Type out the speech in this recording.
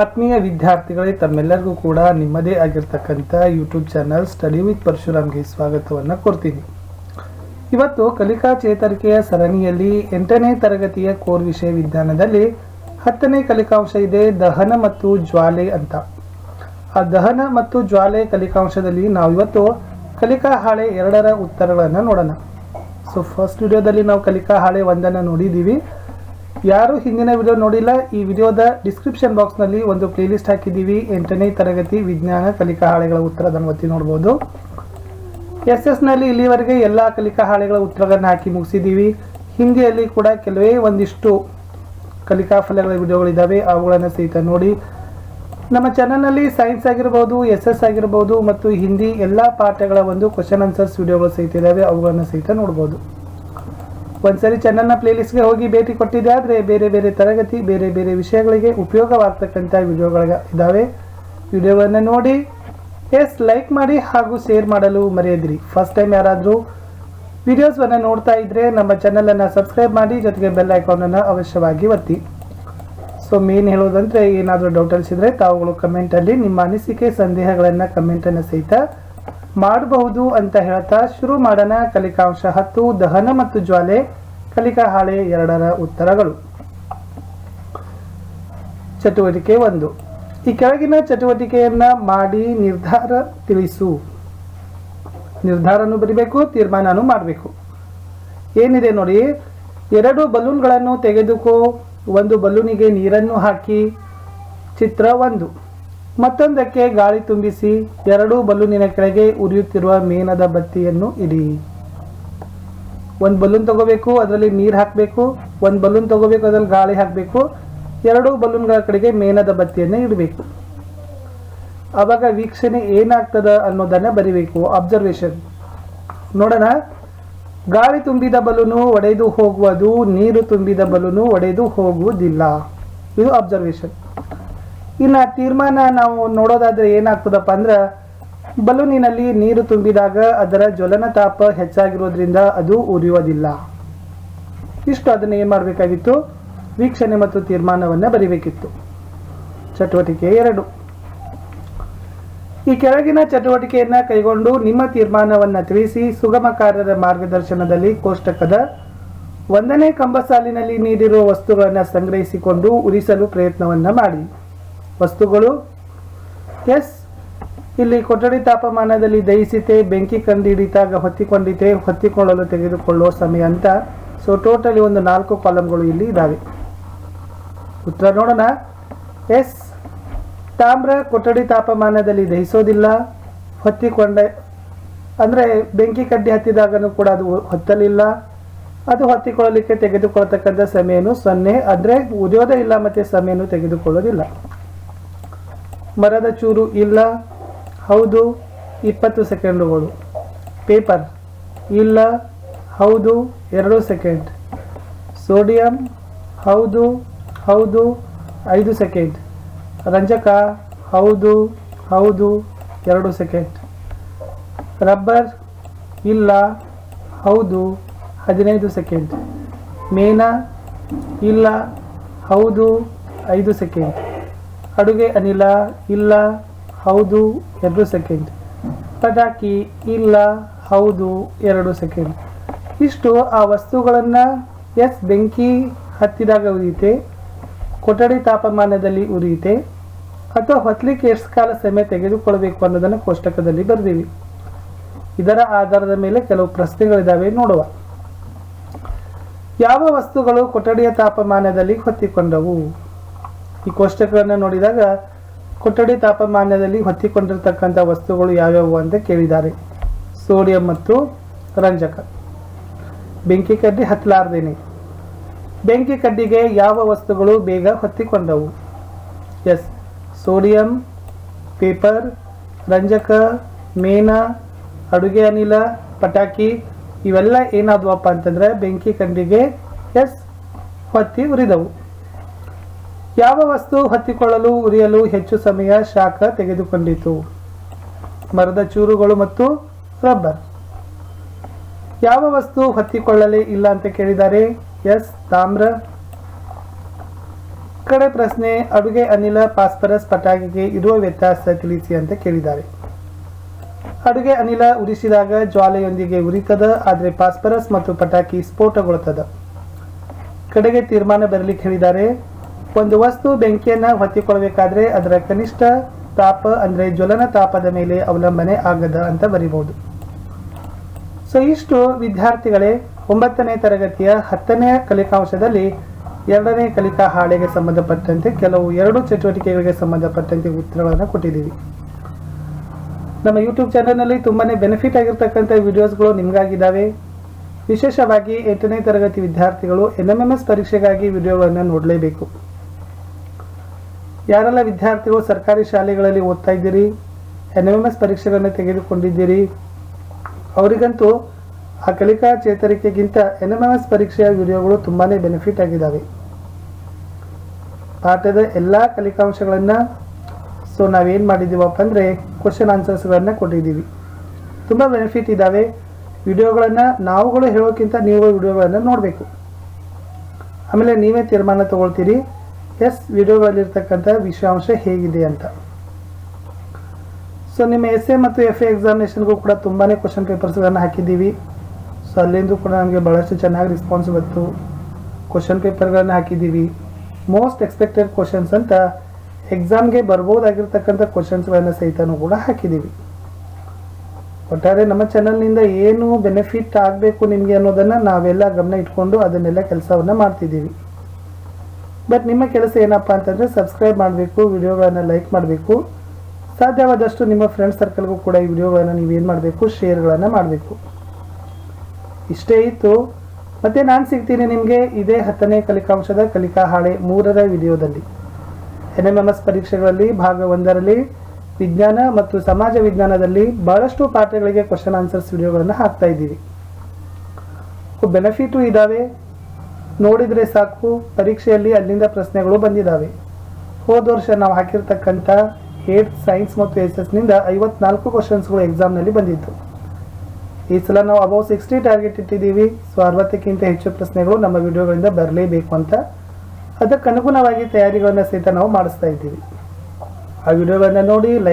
ಆತ್ಮೀಯ ವಿದ್ಯಾರ್ಥಿಗಳೇ, ತಮ್ಮೆಲ್ಲರಿಗೂ ಕೂಡ ನಿಮ್ಮದೇ ಆಗಿರ್ತಕ್ಕಂಥ ಯೂಟ್ಯೂಬ್ ಚಾನಲ್ ಸ್ಟಡಿ ವಿತ್ ಪರಶುರಾಮ್ಗೆ ಸ್ವಾಗತವನ್ನು ಕೊಡ್ತೀನಿ. ಇವತ್ತು ಕಲಿಕಾ ಚೇತರಿಕೆಯ ಸರಣಿಯಲ್ಲಿ 8ನೇ ತರಗತಿಯ ಕೋರ್ ವಿಷಯ ವಿಜ್ಞಾನದಲ್ಲಿ 10ನೇ ಕಲಿಕಾಂಶ ಇದೆ, ದಹನ ಮತ್ತು ಜ್ವಾಲೆ ಅಂತ. ಆ ದಹನ ಮತ್ತು ಜ್ವಾಲೆ ಕಲಿಕಾಂಶದಲ್ಲಿ ನಾವು ಇವತ್ತು ಕಲಿಕಾ ಹಾಳೆ 2ರ ಉತ್ತರಗಳನ್ನು ನೋಡೋಣ. ಸೊ ಫಸ್ಟ್ ವಿಡಿಯೋದಲ್ಲಿ ನಾವು ಕಲಿಕಾ ಹಾಳೆ 1ಅನ್ನು ನೋಡಿದ್ದೀವಿ. ಯಾರು ಹಿಂದಿನ ವಿಡಿಯೋ ನೋಡಿಲ್ಲ, ಈ ವಿಡಿಯೋದ ಡಿಸ್ಕ್ರಿಪ್ಷನ್ ಬಾಕ್ಸ್ನಲ್ಲಿ ಒಂದು ಪ್ಲೇಲಿಸ್ಟ್ ಹಾಕಿದ್ದೀವಿ. 8ನೇ ತರಗತಿ ವಿಜ್ಞಾನ ಕಲಿಕಾ ಹಾಳೆಗಳ ಉತ್ತರವನ್ನು ಒತ್ತಿ ನೋಡ್ಬೋದು. SS-ನಲ್ಲಿ ಇಲ್ಲಿವರೆಗೆ ಎಲ್ಲ ಕಲಿಕಾ ಹಾಳೆಗಳ ಉತ್ತರಗಳನ್ನು ಹಾಕಿ ಮುಗಿಸಿದ್ದೀವಿ. ಹಿಂದಿಯಲ್ಲಿ ಕೂಡ ಕೆಲವೇ ಒಂದಿಷ್ಟು ಕಲಿಕಾ ಫಲಗಳ ವಿಡಿಯೋಗಳಿದ್ದಾವೆ, ಅವುಗಳನ್ನು ಸಹಿತ ನೋಡಿ. ನಮ್ಮ ಚಾನಲ್ನಲ್ಲಿ ಸೈನ್ಸ್ ಆಗಿರ್ಬೋದು, SS ಆಗಿರ್ಬೋದು ಮತ್ತು ಹಿಂದಿ ಎಲ್ಲ ಪಾಠಗಳ ಒಂದು ಕ್ವಶನ್ ಆನ್ಸರ್ಸ್ ವಿಡಿಯೋಗಳು ಸಹಿತ ಇದ್ದಾವೆ, ಅವುಗಳನ್ನು ಸಹಿತ ನೋಡ್ಬೋದು. ಒಂದ್ಸರಿ ಚಾನಲ್ನ ಪ್ಲೇಲಿಸ್ಟ್ಗೆ ಹೋಗಿ ಭೇಟಿ ಕೊಟ್ಟಿದ್ದೆ ಆದರೆ ಬೇರೆ ಬೇರೆ ತರಗತಿ ಬೇರೆ ಬೇರೆ ವಿಷಯಗಳಿಗೆ ಉಪಯೋಗವಾಗ್ತಕ್ಕಂಥ ವಿಡಿಯೋಗಳ ಇದ್ದಾವೆ. ವಿಡಿಯೋಗಳನ್ನು ನೋಡಿ, ಲೈಕ್ ಮಾಡಿ ಹಾಗೂ ಶೇರ್ ಮಾಡಲು ಮರೆಯದಿರಿ. ಫಸ್ಟ್ ಟೈಮ್ ಯಾರಾದರೂ ವಿಡಿಯೋಸ್ವನ್ನು ನೋಡ್ತಾ ಇದ್ದರೆ ನಮ್ಮ ಚಾನಲನ್ನು ಸಬ್ಸ್ಕ್ರೈಬ್ ಮಾಡಿ, ಜೊತೆಗೆ ಬೆಲ್ ಐಕಾನನ್ನು ಅವಶ್ಯವಾಗಿ ಒತ್ತಿ. ಸೊ ಮೇನ್ ಹೇಳೋದಂದರೆ, ಏನಾದರೂ ಡೌಟ್ ಅನಿಸಿದರೆ ತಾವುಗಳು ಕಮೆಂಟಲ್ಲಿ ನಿಮ್ಮ ಅನಿಸಿಕೆ ಸಂದೇಹಗಳನ್ನು ಕಮೆಂಟನ್ನು ಸಹಿತ ಮಾಡಬಹುದು ಅಂತ ಹೇಳ್ತಾ ಶುರು ಮಾಡೋಣ. ಕಲಿಕಾಂಶ 10 ದಹನ ಮತ್ತು ಜ್ವಾಲೆ ಕಲಿಕಾ ಹಾಳೆ 2ರ ಉತ್ತರಗಳು. ಚಟುವಟಿಕೆ 1. ಈ ಕೆಳಗಿನ ಚಟುವಟಿಕೆಯನ್ನ ಮಾಡಿ ನಿರ್ಧಾರ ತಿಳಿಸು. ನಿರ್ಧಾರನೂ ಬರಿಬೇಕು, ತೀರ್ಮಾನನೂ ಮಾಡಬೇಕು. ಏನಿದೆ ನೋಡಿ, 2 ಬಲೂನ್ಗಳನ್ನು ತೆಗೆದುಕೋ, ಒಂದು ಬಲೂನಿಗೆ ನೀರನ್ನು ಹಾಕಿ. ಚಿತ್ರ 1. ಮತ್ತೊಂದಕ್ಕೆ ಗಾಳಿ ತುಂಬಿಸಿ 2 ಬಲೂನಿನ ಕೆಳಗೆ ಉರಿಯುತ್ತಿರುವ ಮೇಣದ ಬತ್ತಿಯನ್ನು ಇಡಿ. ಒಂದು ಬಲೂನ್ ತಗೋಬೇಕು, ಅದರಲ್ಲಿ ನೀರು ಹಾಕಬೇಕು. ಒಂದು ಬಲೂನ್ ತಗೋಬೇಕು, ಅದರಲ್ಲಿ ಗಾಳಿ ಹಾಕಬೇಕು. 2 ಬಲೂನ್ಗಳ ಕಡೆಗೆ ಮೇಣದ ಬತ್ತಿಯನ್ನು ಇಡಬೇಕು. ಆವಾಗ ವೀಕ್ಷಣೆ ಏನಾಗ್ತದ ಅನ್ನೋದನ್ನ ಬರಿಬೇಕು. ಅಬ್ಸರ್ವೇಷನ್ ನೋಡೋಣ. ಗಾಳಿ ತುಂಬಿದ ಬಲೂನು ಒಡೆದು ಹೋಗುವುದು, ನೀರು ತುಂಬಿದ ಬಲೂನು ಒಡೆದು ಹೋಗುವುದಿಲ್ಲ. ಇದು ಅಬ್ಸರ್ವೇಷನ್. ಇನ್ನು ತೀರ್ಮಾನ ನಾವು ನೋಡೋದಾದ್ರೆ ಏನಾಗ್ತದಪ್ಪ ಅಂದ್ರೆ, ಬಲೂನಿನಲ್ಲಿ ನೀರು ತುಂಬಿದಾಗ ಅದರ ಜ್ವಲನ ತಾಪ ಹೆಚ್ಚಾಗಿರೋದ್ರಿಂದ ಅದು ಉರಿಯೋದಿಲ್ಲ. ಇಷ್ಟು ಅದನ್ನು ಏನು ಮಾಡಬೇಕಾಗಿತ್ತು, ವೀಕ್ಷಣೆ ಮತ್ತು ತೀರ್ಮಾನವನ್ನು ಬರಿಬೇಕಿತ್ತು. ಚಟುವಟಿಕೆ 2. ಈ ಕೆಳಗಿನ ಚಟುವಟಿಕೆಯನ್ನು ಕೈಗೊಂಡು ನಿಮ್ಮ ತೀರ್ಮಾನವನ್ನು ತಿಳಿಸಿ. ಸುಗಮಕಾರರ ಮಾರ್ಗದರ್ಶನದಲ್ಲಿ ಕೋಷ್ಟಕದ 1ನೇ ಕಂಬ ಸಾಲಿನಲ್ಲಿ ನೀಡಿರುವ ವಸ್ತುಗಳನ್ನು ಸಂಗ್ರಹಿಸಿಕೊಂಡು ಉರಿಸಲು ಪ್ರಯತ್ನವನ್ನು ಮಾಡಿ. ವಸ್ತುಗಳು ಇಲ್ಲಿ ಕೊಠಡಿ ತಾಪಮಾನದಲ್ಲಿ ದಹಿಸಿತೆ, ಬೆಂಕಿ ಕಂಡುಹಿಡಿದಾಗ ಹೊತ್ತಿಕೊಂಡಿತೆ, ಹೊತ್ತಿಕೊಳ್ಳಲು ತೆಗೆದುಕೊಳ್ಳುವ ಸಮಯ ಅಂತ. ಸೊ ಟೋಟಲಿ ಒಂದು 4 ಕಾಲಮ್ಗಳು ಇಲ್ಲಿ ಇದ್ದಾವೆ. ಉತ್ತರ ನೋಡೋಣ. ತಾಮ್ರ ಕೊಠಡಿ ತಾಪಮಾನದಲ್ಲಿ ದಹಿಸೋದಿಲ್ಲ. ಹೊತ್ತಿಕೊಂಡೆ ಅಂದರೆ ಬೆಂಕಿ ಕಡ್ಡಿ ಹತ್ತಿದಾಗನೂ ಕೂಡ ಅದು ಹೊತ್ತಲಿಲ್ಲ. ಅದು ಹೊತ್ತಿಕೊಳ್ಳಲಿಕ್ಕೆ ತೆಗೆದುಕೊಳ್ಳತಕ್ಕಂಥ ಸಮಯನು 0, ಅಂದರೆ ಉರಿಯೋದೇ ಇಲ್ಲ ಮತ್ತು ಸಮಯನು ತೆಗೆದುಕೊಳ್ಳೋದಿಲ್ಲ. ಮರದ ಚೂರು ಇಲ್ಲ, ಹೌದು, 20 ಸೆಕೆಂಡುಗಳು. ಪೇಪರ್ ಇಲ್ಲ, ಹೌದು, 2 ಸೆಕೆಂಡ್. ಸೋಡಿಯಂ ಹೌದು, 5 ಸೆಕೆಂಡ್. ರಂಜಕ ಹೌದು, 2 ಸೆಕೆಂಡ್. ರಬ್ಬರ್ ಇಲ್ಲ, ಹೌದು, 15 ಸೆಕೆಂಡ್. ಮೇಣ ಇಲ್ಲ, ಹೌದು, 5 ಸೆಕೆಂಡ್. ಅಡುಗೆ ಅನಿಲ ಇಲ್ಲ, ಹೌದು, 2 ಸೆಕೆಂಡ್. ಪಟಾಕಿ ಇಲ್ಲ, ಹೌದು, 2 ಸೆಕೆಂಡ್. ಇಷ್ಟು ಆ ವಸ್ತುಗಳನ್ನು ಬೆಂಕಿ ಹತ್ತಿದಾಗ ಉರಿಯುತ್ತೆ, ಕೊಠಡಿ ತಾಪಮಾನದಲ್ಲಿ ಉರಿಯುತ್ತೆ, ಅಥವಾ ಹೊತ್ತಲಿಕ್ಕೆ ಎಷ್ಟು ಕಾಲ ಸಮಯ ತೆಗೆದುಕೊಳ್ಬೇಕು ಅನ್ನೋದನ್ನು ಕೋಷ್ಟಕದಲ್ಲಿ ಬರೆದೀವಿ. ಇದರ ಆಧಾರದ ಮೇಲೆ ಕೆಲವು ಪ್ರಶ್ನೆಗಳಿದ್ದಾವೆ, ನೋಡುವ. ಯಾವ ವಸ್ತುಗಳು ಕೊಠಡಿಯ ತಾಪಮಾನದಲ್ಲಿ ಹೊತ್ತಿಕೊಂಡವು? ಈ ಕೋಷ್ಟಕಗಳನ್ನು ನೋಡಿದಾಗ ಕೊಠಡಿ ತಾಪಮಾನದಲ್ಲಿ ಹೊತ್ತಿಕೊಂಡಿರ್ತಕ್ಕಂಥ ವಸ್ತುಗಳು ಯಾವ್ಯಾವು ಅಂತ ಕೇಳಿದ್ದಾರೆ. ಸೋಡಿಯಂ ಮತ್ತು ರಂಜಕ. ಬೆಂಕಿ ಕಡ್ಡಿ ಹತ್ತಲಾರ್ದೇನೆ. ಬೆಂಕಿ ಕಡ್ಡಿಗೆ ಯಾವ ವಸ್ತುಗಳು ಬೇಗ ಹೊತ್ತಿಕೊಂಡವು? ಸೋಡಿಯಂ, ಪೇಪರ್, ರಂಜಕ, ಮೇಣ, ಅಡುಗೆ ಅನಿಲ, ಪಟಾಕಿ ಇವೆಲ್ಲ ಏನಾದವಪ್ಪ ಅಂತಂದ್ರೆ ಬೆಂಕಿ ಕಡ್ಡಿಗೆ ಹೊತ್ತಿ ಉರಿದವು. ಯಾವ ವಸ್ತು ಹೊತ್ತಿಕೊಳ್ಳಲು ಉರಿಯಲು ಹೆಚ್ಚು ಸಮಯ ಶಾಖ ತೆಗೆದುಕೊಂಡಿತು? ಮರದ ಚೂರುಗಳು ಮತ್ತು ರಬ್ಬರ್. ಯಾವ ವಸ್ತು ಹೊತ್ತಿಕೊಳ್ಳಲೇ ಇಲ್ಲ ಅಂತ ಕೇಳಿದ್ದಾರೆ? ತಾಮ್ರ. ಕಡೆ ಪ್ರಶ್ನೆ, ಅಡುಗೆ ಅನಿಲ ಫಾಸ್ಫರಸ್ ಪಟಾಕಿಗೆ ಇರುವ ವ್ಯತ್ಯಾಸ ತಿಳಿಸಿ ಅಂತ ಕೇಳಿದ್ದಾರೆ. ಅಡುಗೆ ಅನಿಲ ಉರಿಸಿದಾಗ ಜ್ವಾಲೆಯೊಂದಿಗೆ ಉರಿತದ, ಆದರೆ ಫಾಸ್ಫರಸ್ ಮತ್ತು ಪಟಾಕಿ ಸ್ಫೋಟಗೊಳ್ಳುತ್ತದೆ. ಕಡೆಗೆ ತೀರ್ಮಾನ ಬರಲಿಕ್ಕೆ ಹೇಳಿದ್ದಾರೆ. ಒಂದು ವಸ್ತು ಬೆಂಕಿಯನ್ನು ಹೊತ್ತಿಕೊಳ್ಳಬೇಕಾದ್ರೆ ಅದರ ಕನಿಷ್ಠ ತಾಪ ಅಂದರೆ ಜ್ವಲನ ತಾಪದ ಮೇಲೆ ಅವಲಂಬನೆ ಆಗದ ಅಂತ ಬರಿಬಹುದು. ಸೊ ಇಷ್ಟು ವಿದ್ಯಾರ್ಥಿಗಳೇ 9ನೇ ತರಗತಿಯ 10ನೇ ಕಲಿಕಾಂಶದಲ್ಲಿ 2ನೇ ಕಲಿಕಾ ಹಾಳೆಗೆ ಸಂಬಂಧಪಟ್ಟಂತೆ ಕೆಲವು 2 ಚಟುವಟಿಕೆಗಳಿಗೆ ಸಂಬಂಧಪಟ್ಟಂತೆ ಉತ್ತರಗಳನ್ನು ಕೊಟ್ಟಿದ್ದೀವಿ. ನಮ್ಮ ಯೂಟ್ಯೂಬ್ ಚಾನಲ್ನಲ್ಲಿ ತುಂಬಾ ಬೆನಿಫಿಟ್ ಆಗಿರ್ತಕ್ಕಂಥ ವಿಡಿಯೋಸ್ಗಳು ನಿಮಗಾಗಿದ್ದಾವೆ. ವಿಶೇಷವಾಗಿ 8ನೇ ತರಗತಿ ವಿದ್ಯಾರ್ಥಿಗಳು NMMS ಪರೀಕ್ಷೆಗಾಗಿ ವಿಡಿಯೋಗಳನ್ನು ನೋಡಲೇಬೇಕು. ಯಾರೆಲ್ಲ ವಿದ್ಯಾರ್ಥಿಗಳು ಸರ್ಕಾರಿ ಶಾಲೆಗಳಲ್ಲಿ ಓದ್ತಾ ಇದ್ದೀರಿ, NMMS ಪರೀಕ್ಷೆಗಳನ್ನು ತೆಗೆದುಕೊಂಡಿದ್ದೀರಿ, ಅವರಿಗಂತೂ ಆ ಕಲಿಕಾ ಚೇತರಿಕೆಗಿಂತ NMMS ಪರೀಕ್ಷೆಯ ವಿಡಿಯೋಗಳು ತುಂಬಾ ಬೆನಿಫಿಟ್ ಆಗಿದ್ದಾವೆ. ಪಾಠದ ಎಲ್ಲ ಕಲಿಕಾಂಶಗಳನ್ನು ಸೊ ನಾವೇನು ಮಾಡಿದ್ದೀವಪ್ಪ ಅಂದರೆ ಕ್ವಶನ್ ಆನ್ಸರ್ಸ್ಗಳನ್ನು ಕೊಟ್ಟಿದ್ದೀವಿ. ತುಂಬ ಬೆನಿಫಿಟ್ ಇದ್ದಾವೆ. ವಿಡಿಯೋಗಳನ್ನು ನಾವುಗಳು ಹೇಳೋಕ್ಕಿಂತ ನೀವು ವಿಡಿಯೋಗಳನ್ನು ನೋಡಬೇಕು. ಆಮೇಲೆ ನೀವೇ ತೀರ್ಮಾನ ತಗೊಳ್ತೀರಿ ವಿಡಿಯೋಗಳಲ್ಲಿರ್ತಕ್ಕಂಥ ವಿಷಯಾಂಶ ಹೇಗಿದೆ ಅಂತ. ಸೊ ನಿಮ್ಮ SA ಮತ್ತು FA ಎಕ್ಸಾಮಿನೇಷನ್ಗೂ ಕೂಡ ತುಂಬಾ ಕ್ವಶನ್ ಪೇಪರ್ಸ್ಗಳನ್ನು ಹಾಕಿದ್ದೀವಿ. ಸೊ ಅಲ್ಲಿಂದ ಕೂಡ ನಮಗೆ ಭಾಳಷ್ಟು ಚೆನ್ನಾಗಿ ರೆಸ್ಪಾನ್ಸ್ ಬಂತು. ಕ್ವಶನ್ ಪೇಪರ್ಗಳನ್ನು ಹಾಕಿದ್ದೀವಿ. ಮೋಸ್ಟ್ ಎಕ್ಸ್ಪೆಕ್ಟೆಡ್ ಕ್ವಶನ್ಸ್ ಅಂತ ಎಕ್ಸಾಮ್ಗೆ ಬರ್ಬೋದಾಗಿರ್ತಕ್ಕಂಥ ಕ್ವಶನ್ಸ್ಗಳನ್ನು ಸಹಿತನೂ ಕೂಡ ಹಾಕಿದ್ದೀವಿ. ಒಟ್ಟಾರೆ ನಮ್ಮ ಚಾನಲ್ನಿಂದ ಏನು ಬೆನಿಫಿಟ್ ಆಗಬೇಕು ನಿಮಗೆ ಅನ್ನೋದನ್ನು ನಾವೆಲ್ಲ ಗಮನ ಇಟ್ಕೊಂಡು ಅದನ್ನೆಲ್ಲ ಕೆಲಸವನ್ನು ಮಾಡ್ತಿದ್ದೀವಿ. ಬಟ್ ನಿಮ್ಮ ಕೆಲಸ ಏನಪ್ಪ ಅಂತಂದರೆ ಸಬ್ಸ್ಕ್ರೈಬ್ ಮಾಡಬೇಕು, ವಿಡಿಯೋಗಳನ್ನು ಲೈಕ್ ಮಾಡಬೇಕು, ಸಾಧ್ಯವಾದಷ್ಟು ನಿಮ್ಮ ಫ್ರೆಂಡ್ ಸರ್ಕಲ್ಗೂ ಕೂಡ ಈ ವಿಡಿಯೋಗಳನ್ನು ನೀವೇನು ಮಾಡಬೇಕು, ಶೇರ್ಗಳನ್ನು ಮಾಡಬೇಕು. ಇಷ್ಟೇ ಇತ್ತು. ಮತ್ತು ನಾನು ಸಿಗ್ತೀನಿ ನಿಮಗೆ ಇದೇ 10ನೇ ಕಲಿಕಾಂಶದ ಕಲಿಕಾ ಹಾಳೆ 3ರ ವಿಡಿಯೋದಲ್ಲಿ. NMMS ಪರೀಕ್ಷೆಗಳಲ್ಲಿ ಭಾಗ 1ರಲ್ಲಿ ವಿಜ್ಞಾನ ಮತ್ತು ಸಮಾಜ ವಿಜ್ಞಾನದಲ್ಲಿ ಬಹಳಷ್ಟು ಪಾಠಗಳಿಗೆ ಕ್ವಶನ್ ಆನ್ಸರ್ಸ್ ವಿಡಿಯೋಗಳನ್ನು ಹಾಕ್ತಾ ಇದ್ದೀವಿ. ಬೆನಿಫಿಟು ಇದ್ದಾವೆ. ನೋಡಿದರೆ ಸಾಕು, ಪರೀಕ್ಷೆಯಲ್ಲಿ ಅಲ್ಲಿಂದ ಪ್ರಶ್ನೆಗಳು ಬಂದಿದ್ದಾವೆ. ಹೋದ ವರ್ಷ ನಾವು ಹಾಕಿರ್ತಕ್ಕಂಥ 8th ಸೈನ್ಸ್ ಮತ್ತು SS ನಿಂದ 54 ಕ್ವಶನ್ಸ್ಗಳು ಎಕ್ಸಾಮ್ನಲ್ಲಿ ಬಂದಿತ್ತು. ಈ ಸಲ ನಾವು ಅಬೌವ್ 60 ಟಾರ್ಗೆಟ್ ಇಟ್ಟಿದ್ದೀವಿ. ಸೊ 60ಕ್ಕಿಂತ ಹೆಚ್ಚು ಪ್ರಶ್ನೆಗಳು ನಮ್ಮ ವಿಡಿಯೋಗಳಿಂದ ಬರಲೇಬೇಕು ಅಂತ ಅದಕ್ಕನುಗುಣವಾಗಿ ತಯಾರಿಗಳನ್ನು ಸಹಿತ ನಾವು ಮಾಡಿಸ್ತಾ ಇದ್ದೀವಿ. ಆ ವಿಡಿಯೋಗಳನ್ನು ನೋಡಿ ಲೈಕ್